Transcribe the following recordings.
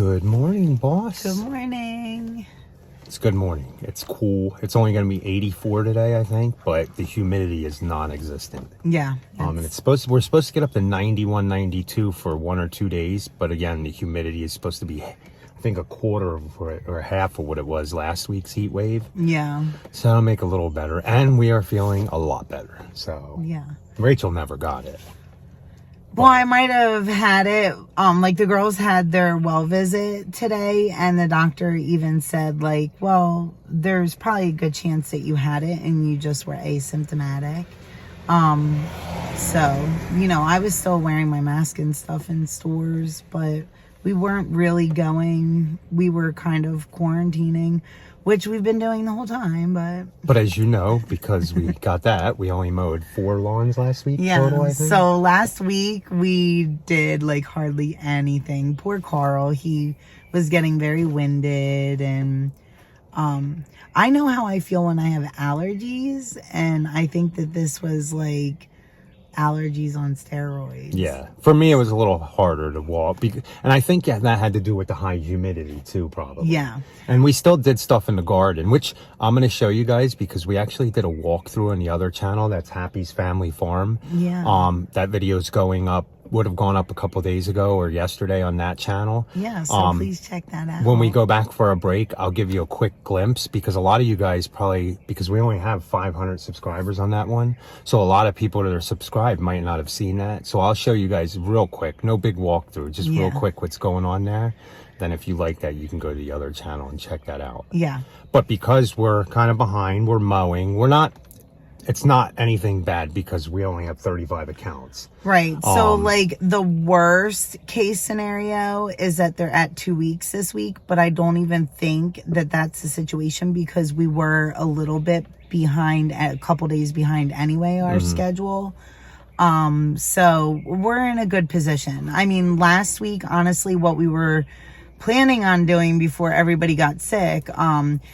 Good morning, boss. Good morning. It's good morning. It's cool. It's only going to be 84 today, I think, but the humidity is non-existent. Yeah. And we're supposed to get up to 91, 92 for 1 or 2 days, but again, the humidity is supposed to be, I think, a quarter of or half of what it was last week's heat wave. Yeah. So that'll make it a little better, and we are feeling a lot better. So yeah. Rachel never got it. Well, I might have had it. Like the girls had their well visit today, and the doctor even said, like, well, there's probably a good chance that you had it and you just were asymptomatic. So, you know, I was still wearing my mask and stuff in stores, but we weren't really going. We were kind of quarantining, which we've been doing the whole time, but as you know, because we got that, we only mowed 4 lawns last week. Yeah, total, I think. So last week we did like hardly anything. Poor Carl, he was getting very winded, and I know how I feel when I have allergies, and I think that this was like allergies on steroids. Yeah, for me it was a little harder to walk, and I think that had to do with the high humidity too, probably. Yeah. And we still did stuff in the garden, which I'm going to show you guys, because we actually did a walkthrough on the other channel. That's Happy's Family Farm. Yeah. That video's going up, would have gone up a couple days ago or yesterday on that channel. Yeah, so please check that out. When we go back for a break, I'll give you a quick glimpse, because a lot of you guys probably, because we only have 500 subscribers on that one, so a lot of people that are subscribed might not have seen that. So I'll show you guys real quick, no big walkthrough, just real quick what's going on there. Then if you like that, you can go to the other channel and check that out. Yeah. But because we're kind of behind, we're mowing, it's not anything bad because we only have 35 accounts. Right. So like the worst case scenario is that they're at 2 weeks this week, but I don't even think that that's the situation, because we were a little bit behind, a couple days behind anyway, our schedule. So we're in a good position. I mean, last week, honestly, what we were planning on doing before everybody got sick,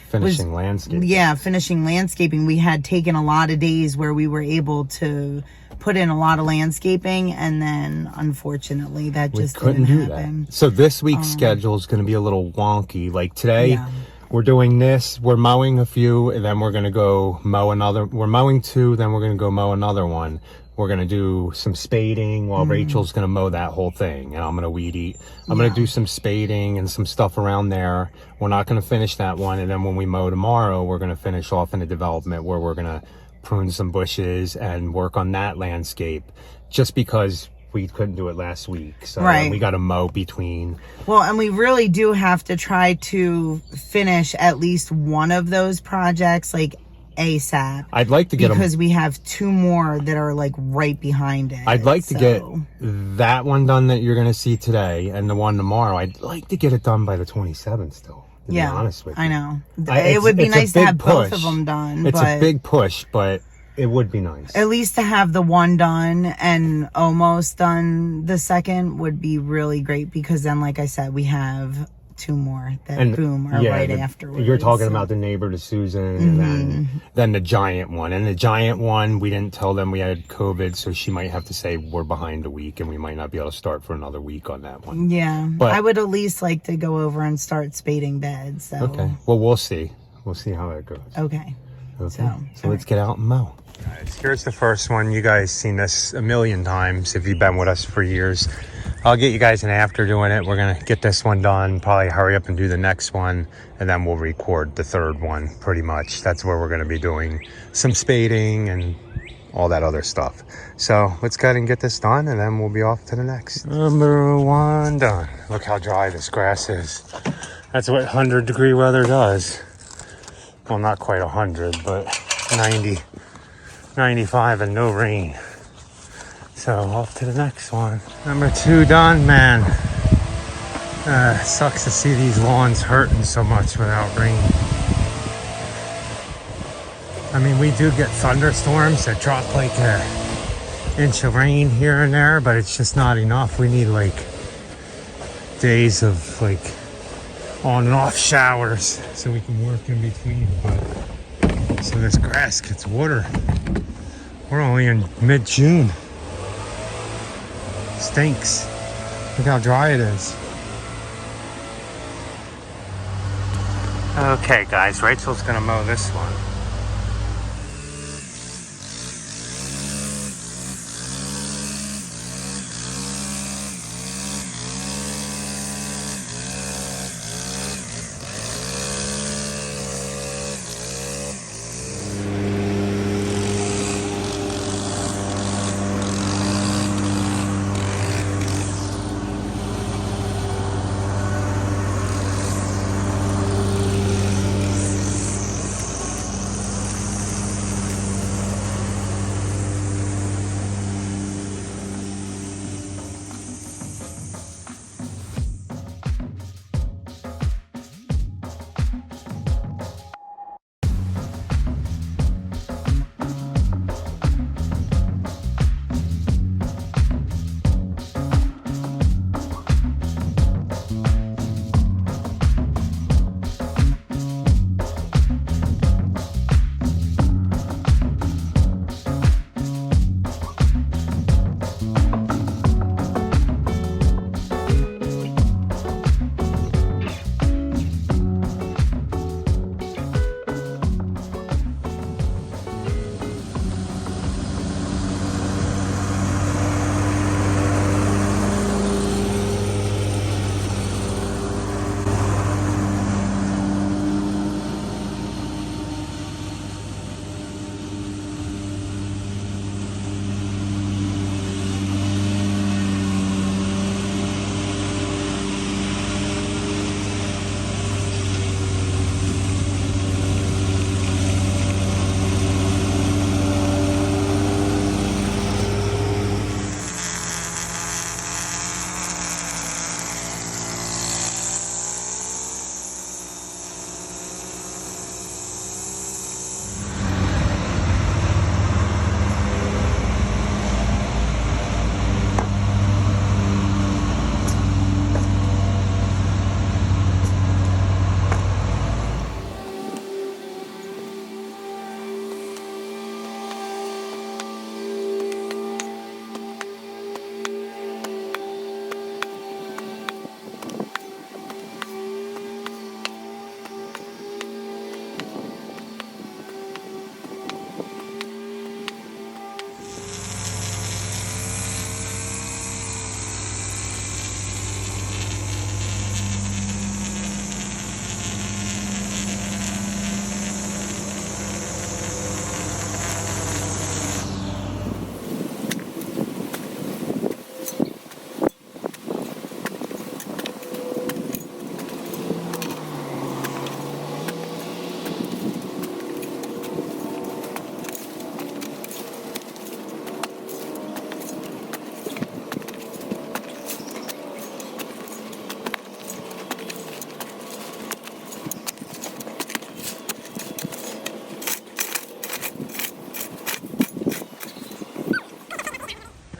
finishing landscaping. Yeah, finishing landscaping. We had taken a lot of days where we were able to put in a lot of landscaping, and then unfortunately that just couldn't happen. That. So this week's schedule is going to be a little wonky. Like today, we're doing this, we're mowing a few, and then we're going to go mow another. We're mowing 2, then we're going to go mow another one. We're going to do some spading while Rachel's going to mow that whole thing, and I'm going to weed eat. I'm going to do some spading and some stuff around there. We're not going to finish that one, and then when we mow tomorrow, we're going to finish off in a development where we're going to prune some bushes and work on that landscape, just because we couldn't do it last week. So we got to mow between. Well, and we really do have to try to finish at least one of those projects, like ASAP. I'd like to get because we have 2 more that are like right behind it. I'd like to get that one done that you're going to see today, and the one tomorrow. I'd like to get it done by the 27th still, to be honest with you. I know. It would be nice to have both of them done. It's a big push, but it would be nice. At least to have the one done and almost done the second would be really great, because then, like I said, we have 2 more that are right afterwards. You're talking about the neighbor to Susan, and then the giant one. And the giant one, we didn't tell them we had COVID, so she might have to say we're behind a week, and we might not be able to start for another week on that one. Yeah, but I would at least like to go over and start spading beds. So. Okay, well, we'll see. We'll see how that goes. Okay. So let's get out and mow. Guys, here's the first one. You guys seen this a million times if you've been with us for years. I'll get you guys an after doing it. We're gonna get this one done, probably hurry up and do the next one, and then we'll record the third one. Pretty much that's where we're gonna be doing some spading and all that other stuff. So let's go ahead and get this done, and then we'll be off to the next. Number 1 done. Look how dry this grass is. That's what 100-degree weather does. Well, not quite 100, but 90, 95, and no rain. So off to the next one. Number 2 done, man. Sucks to see these lawns hurting so much without rain. I mean, we do get thunderstorms that drop like an inch of rain here and there, but it's just not enough. We need like days of like on and off showers so we can work in between. But so this grass gets water. We're only in mid-June. Stinks. Look how dry it is. Okay, guys, Rachel's gonna mow this one.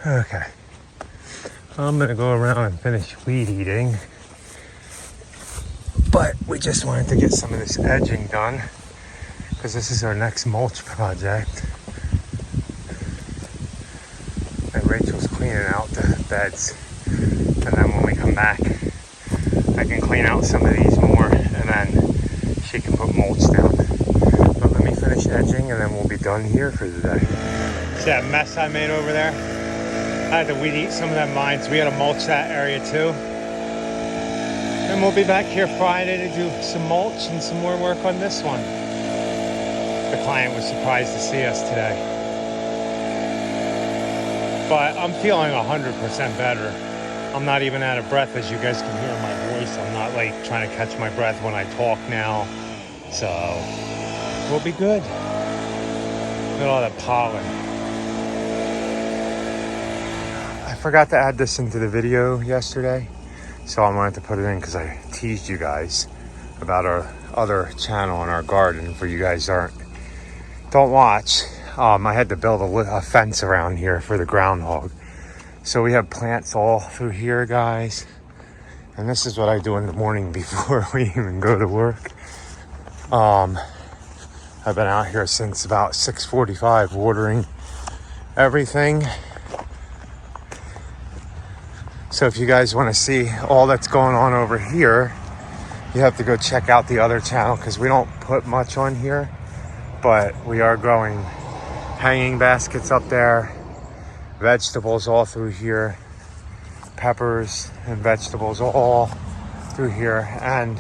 Okay, I'm gonna go around and finish weed eating, but we just wanted to get some of this edging done because this is our next mulch project. And Rachel's cleaning out the beds, and then when we come back I can clean out some of these more and then she can put mulch down. But let me finish edging and then we'll be done here for the day. See that mess I made over there? I had to weed eat some of that vines. We had to mulch that area too. And we'll be back here Friday to do some mulch and some more work on this one. The client was surprised to see us today. But I'm feeling 100% better. I'm not even out of breath, as you guys can hear in my voice. I'm not like trying to catch my breath when I talk now. So we'll be good. Look at all that pollen. I forgot to add this into the video yesterday, so I wanted to put it in because I teased you guys about our other channel in our garden. For you guys don't watch, I had to build a fence around here for the groundhog. So we have plants all through here, guys, and this is what I do in the morning before we even go to work. I've been out here since about 6:45 watering everything. So if you guys want to see all that's going on over here, you have to go check out the other channel because we don't put much on here, but we are growing hanging baskets up there, vegetables all through here, peppers and vegetables all through here, and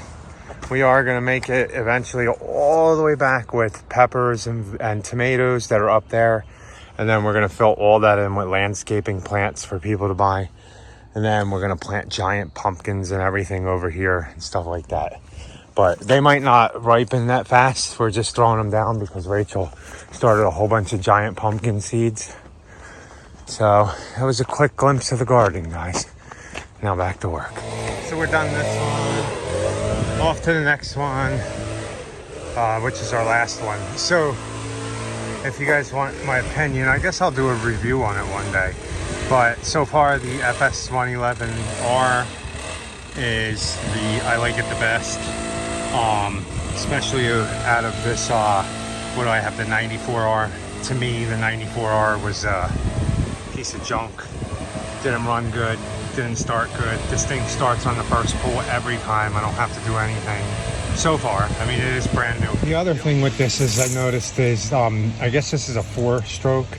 we are going to make it eventually all the way back with peppers and tomatoes that are up there, and then we're going to fill all that in with landscaping plants for people to buy, and then we're going to plant giant pumpkins and everything over here and stuff like that. But they might not ripen that fast. We're just throwing them down because Rachel started a whole bunch of giant pumpkin seeds. So that was a quick glimpse of the garden, guys. Now back to work. So we're done this one. Off to the next one, which is our last one. So if you guys want my opinion, I guess I'll do a review on it one day. But so far the FS 111R is I like it the best. Especially out of this, what do I have, the 94R? To me, the 94R was a piece of junk. Didn't run good, didn't start good. This thing starts on the first pull every time. I don't have to do anything so far. I mean, it is brand new. The other thing with this is I noticed is, I guess this is a 4-stroke.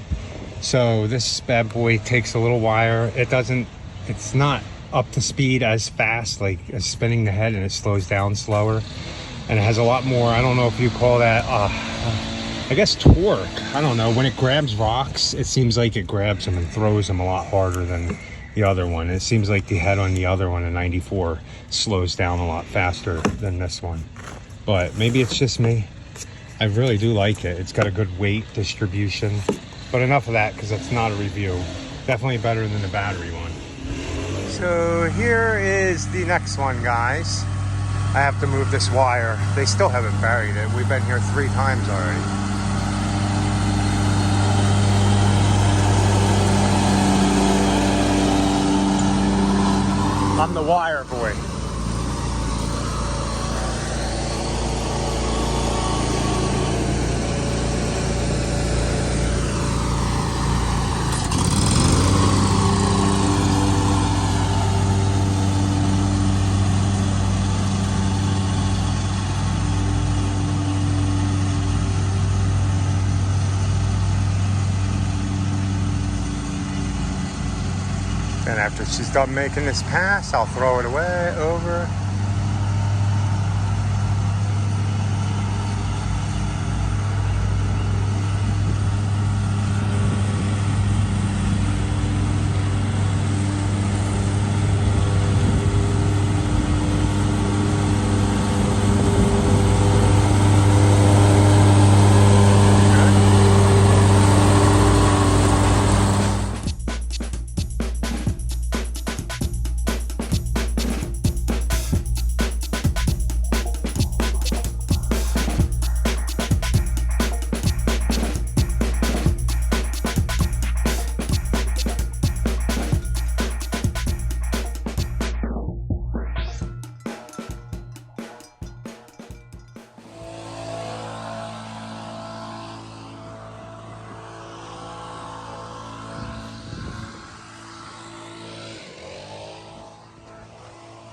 So this bad boy takes a little wire. It's not up to speed as fast, like as spinning the head, and it slows down slower. And it has a lot more, I don't know if you call that, I guess torque. I don't know. When it grabs rocks, it seems like it grabs them and throws them a lot harder than the other one. It seems like the head on the other one, the 94, slows down a lot faster than this one. But maybe it's just me. I really do like it. It's got a good weight distribution. But enough of that because it's not a review. Definitely better than the battery one. So here is the next one, guys. I have to move this wire. They still haven't buried it. We've been here 3 times already. I'm the wire boy. And after she's done making this pass, I'll throw it away over.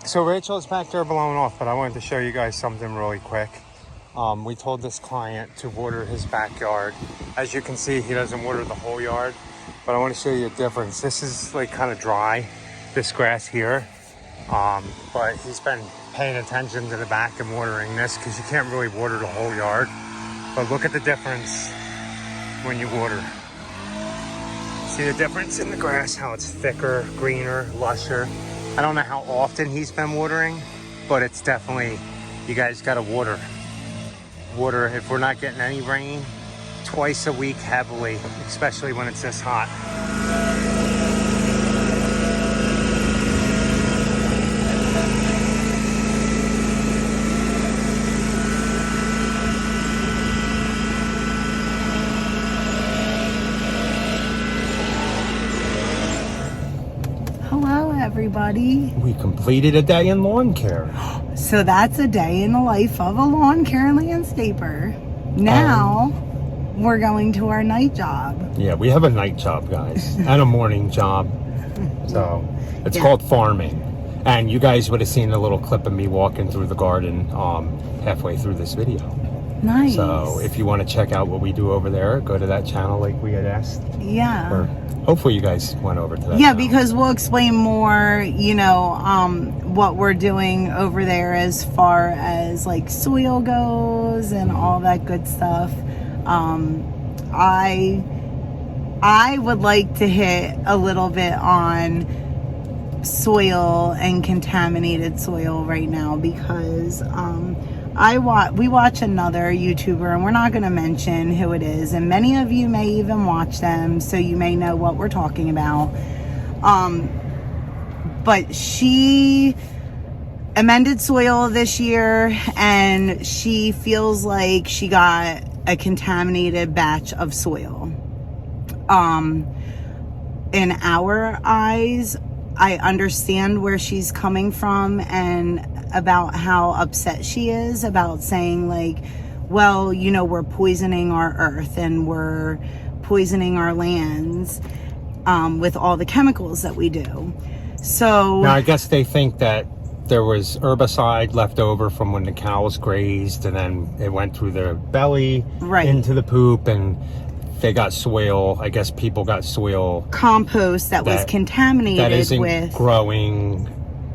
So Rachel's back there blowing off, but I wanted to show you guys something really quick. We told this client to water his backyard. As you can see, he doesn't water the whole yard, but I want to show you a difference. This is like kind of dry, this grass here, but he's been paying attention to the back and watering this because you can't really water the whole yard. But look at the difference when you water. See the difference in the grass, how it's thicker, greener, lusher. I don't know how often he's been watering, but it's definitely, you guys gotta water. Water, if we're not getting any rain, twice a week heavily, especially when it's this hot. Everybody. We completed a day in lawn care. So that's a day in the life of a lawn care landscaper. Now we're going to our night job. Yeah, we have a night job, guys, and a morning job. So it's called farming. And you guys would have seen a little clip of me walking through the garden halfway through this video. Nice. So if you want to check out what we do over there, go to that channel like we had asked. Yeah. Or hopefully you guys went over to that Yeah, channel. because we'll explain more, you know, what we're doing over there as far as like soil goes and all that good stuff. I would like to hit a little bit on soil and contaminated soil right now because we watch another YouTuber, and we're not going to mention who it is, and many of you may even watch them, so you may know what we're talking about. But she amended soil this year, and she feels like she got a contaminated batch of soil. In our eyes, I understand where she's coming from and about how upset she is about saying like, well, you know, we're poisoning our earth and we're poisoning our lands with all the chemicals that we do. So now I guess they think that there was herbicide left over from when the cows grazed, and then it went through their belly into the poop, and they got soil. I guess people got soil compost that was contaminated that isn't with growing.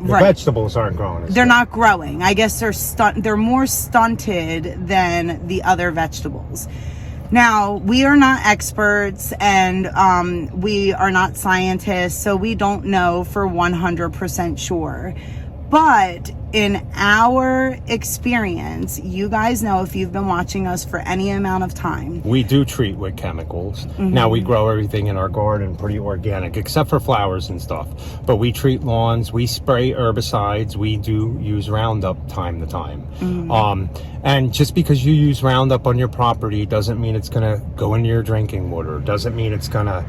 The vegetables aren't growing. They're not growing. I guess they're more stunted than the other vegetables. Now, we are not experts, and we are not scientists, so we don't know for 100% sure. But in our experience, you guys know, if you've been watching us for any amount of time, we do treat with chemicals. Now we grow everything in our garden pretty organic, except for flowers and stuff. But we treat lawns, we spray herbicides, we do use Roundup time to time. And just because you use Roundup on your property doesn't mean it's gonna go into your drinking water, doesn't mean it's gonna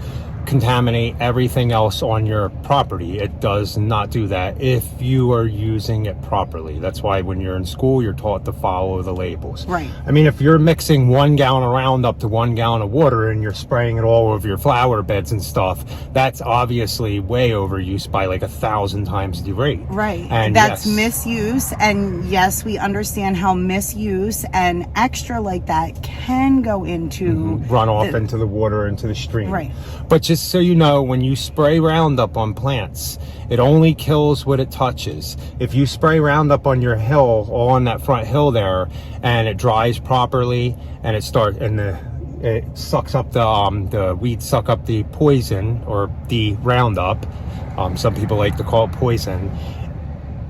contaminate everything else on your property. It does not do that if you are using it properly. That's why when you're in school, you're taught to follow the labels. Right. I mean, if you're mixing 1 gallon of Roundup to 1 gallon of water and you're spraying it all over your flower beds and stuff, that's obviously way overuse by like 1,000 times the rate. Right. And that's yes, misuse. And yes, we understand how misuse and extra like that can go into run off into the water, into the stream. Right. But just so you know, when you spray Roundup on plants, it only kills what it touches. If you spray Roundup on your hill, all on that front hill there, and it dries properly, and it sucks up the weeds suck up the poison, or the Roundup. Some people like to call it poison.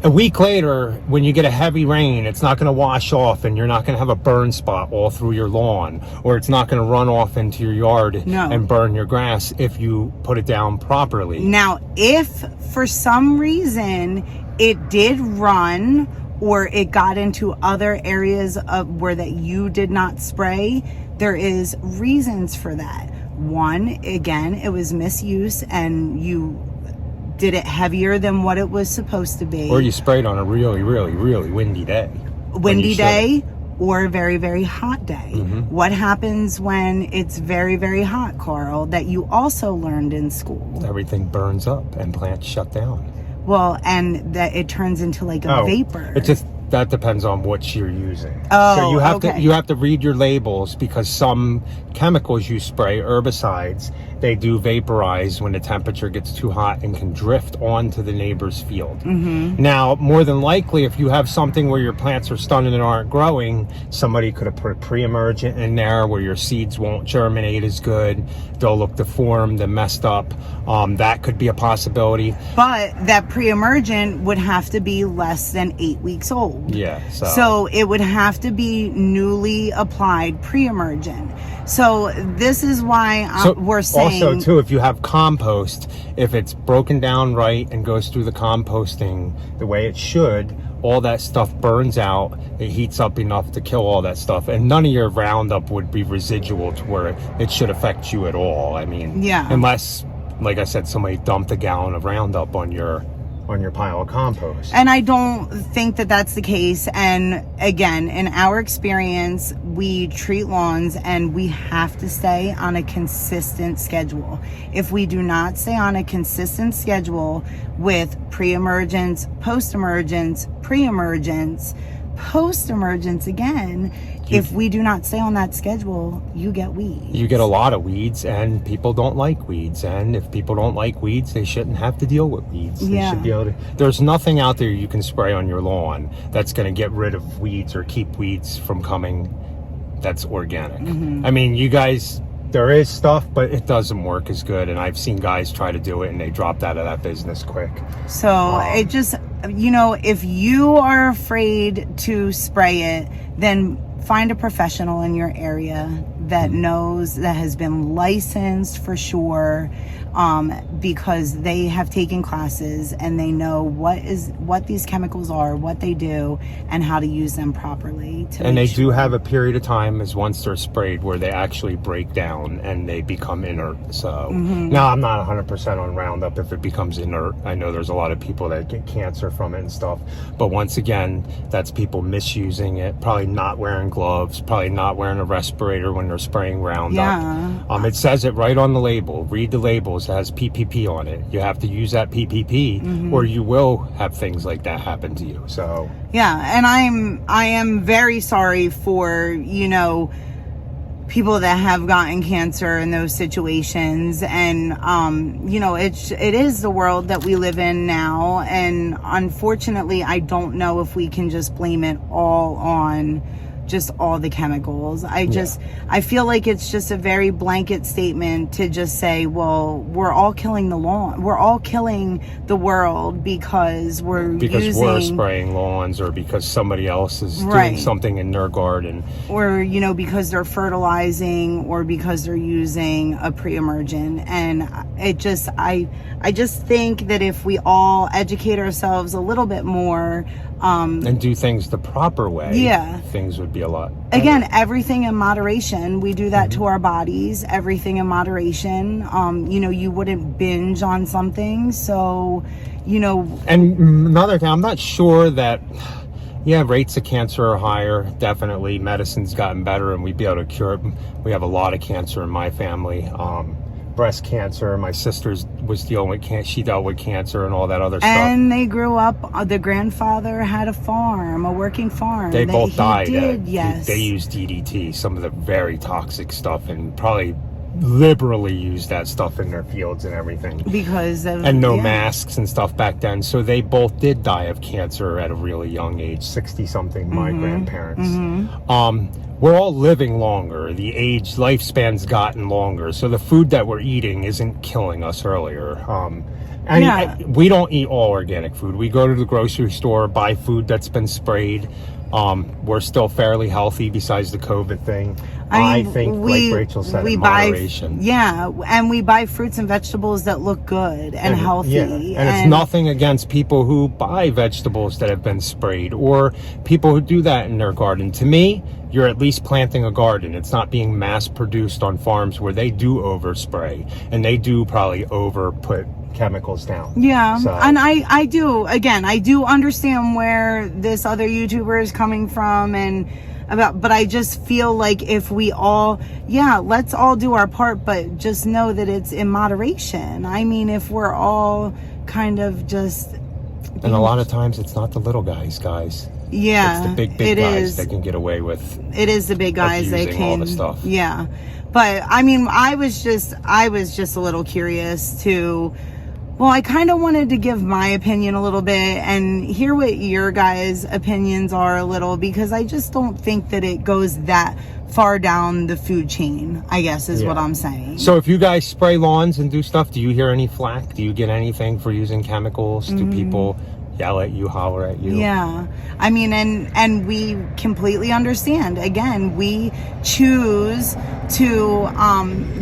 A week later, when you get a heavy rain, it's not going to wash off, and you're not going to have a burn spot all through your lawn, or it's not going to run off into your yard and burn your grass if you put it down properly. Now, if for some reason it did run, or it got into other areas of where that you did not spray, there is reasons for that. One, again, it was misuse, and you did it heavier than what it was supposed to be. Or you sprayed on a really, really, really windy day. Windy day or a very, very hot day. What happens when it's very, very hot, Carl, that you also learned in school? Everything burns up and plants shut down. Well, and that it turns into like a vapor. It just, that depends on what you're using. Oh, so you have to read your labels, because some chemicals you spray, herbicides, they do vaporize when the temperature gets too hot and can drift onto the neighbor's field. Now, more than likely, if you have something where your plants are stunted and aren't growing, somebody could have put a pre-emergent in there where your seeds won't germinate as good. They'll look deformed and messed up. That could be a possibility. But that pre-emergent would have to be less than 8 weeks old. Yeah. So it would have to be newly applied pre-emergent. So this is why we're saying... Also, too, if you have compost, if it's broken down right and goes through the composting the way it should, all that stuff burns out. It heats up enough to kill all that stuff. And none of your Roundup would be residual to where it should affect you at all. I mean, unless, like I said, somebody dumped a gallon of Roundup on your on your pile of compost. And I don't think that that's the case. And again, in our experience, we treat lawns and we have to stay on a consistent schedule. If we do not stay on a consistent schedule with pre-emergence, post-emergence, pre-emergence, post-emergence again, if we do not stay on that schedule, you get weeds. You get a lot of weeds, and people don't like weeds. And if people don't like weeds, they shouldn't have to deal with weeds. They should be able to. There's nothing out there you can spray on your lawn that's going to get rid of weeds or keep weeds from coming that's organic. I mean, you guys, there is stuff, but it doesn't work as good. And I've seen guys try to do it, and they dropped out of that business quick. So it just, you know, if you are afraid to spray it, then find a professional in your area that knows, that has been licensed for sure, because they have taken classes and they know what these chemicals are, what they do, and how to use them properly. And they do have a period of time, as once they're sprayed, where they actually break down and they become inert. So now I'm not 100% on Roundup if it becomes inert. I know there's a lot of people that get cancer from it and stuff, but once again, that's people misusing it, probably not wearing gloves, probably not wearing a respirator when they're spraying Roundup. It says it right on the label. Read the labels. It has PPP on it. You have to use that PPP or you will have things like that happen to you. So yeah, and I am very sorry for, you know, people that have gotten cancer in those situations. And you know, it is the world that we live in now, and unfortunately I don't know if we can just blame it all on just all the chemicals. I feel like it's just a very blanket statement to just say, well, we're all killing the lawn, we're all killing the world because we're spraying lawns, or because somebody else is doing something in their garden, or, you know, because they're fertilizing, or because they're using a pre-emergent. And it just, I just think that if we all educate ourselves a little bit more, and do things the proper way, things would be a lot better. Again, everything in moderation. We do that to our bodies, everything in moderation. You know, you wouldn't binge on something. So, you know. And another thing, I'm not sure that, rates of cancer are higher. Definitely. Medicine's gotten better and we'd be able to cure it. We have a lot of cancer in my family. Breast cancer. My sister's was dealing with she dealt with cancer and all that other stuff. And they grew up, the grandfather had a farm, a working farm. They both died. They used DDT, some of the very toxic stuff, and probably liberally used that stuff in their fields and everything. Because of, and no masks and stuff back then. So they both did die of cancer at a really young age, 60 something, my grandparents. We're all living longer. The lifespan's gotten longer. So the food that we're eating isn't killing us earlier. We don't eat all organic food. We go to the grocery store, buy food that's been sprayed. We're still fairly healthy besides the COVID thing. I think, like Rachel said, in moderation. And we buy fruits and vegetables that look good and healthy. And it's nothing against people who buy vegetables that have been sprayed, or people who do that in their garden. To me, you're at least planting a garden. It's not being mass produced on farms where they do overspray and they do probably put chemicals down. And I do understand where this other YouTuber is coming from, but I just feel like if we all, let's all do our part, but just know that it's in moderation. I mean, if we're all kind of just... And a lot of times it's not the little guys. It's the big guys that can get away with. It is the big guys that can all the stuff. But I mean, I was just a little curious to, I kind of wanted to give my opinion a little bit and hear what your guys' opinions are a little, because I just don't think that it goes that far down the food chain, I guess is what I'm saying. So if you guys spray lawns and do stuff, do you hear any flack? Do you get anything for using chemicals? Do people yell at you, holler at you. Yeah. I mean, and we completely understand. Again, we choose to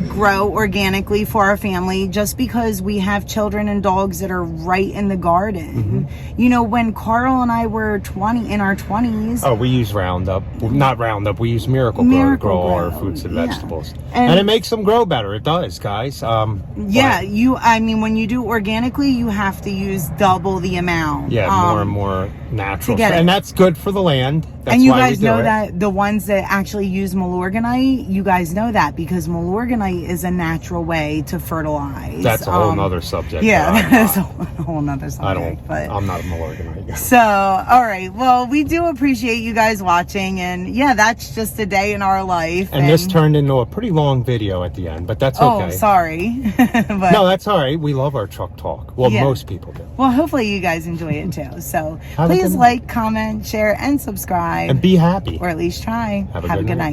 grow organically for our family just because we have children and dogs that are right in the garden. You know, when Carl and I were in our 20s. Oh, we use Roundup. Not Roundup. We use Miracle Grow to grow all our fruits and vegetables. And it makes them grow better. It does, guys. Yeah, I mean, when you do organically, you have to use double the amount. Yeah, more and more natural. get And it. that's good for the land. That's and you why guys we do know it. that the ones that actually use Milorganite, you guys know that because Milorganite is a natural way to fertilize. That's a whole nother subject. Yeah, that that's a whole nother subject. I'm not a Milorganite guy. So, all right. Well, we do appreciate you guys watching. And yeah, that's just a day in our life. And this turned into a pretty long video at the end, but that's okay. Oh, sorry. But, no, that's all right. We love our truck talk. Well, most people do. Well, hopefully you guys enjoy it too. So Have a please good like, comment, share, and subscribe. And be happy. Or at least try. Have a good night.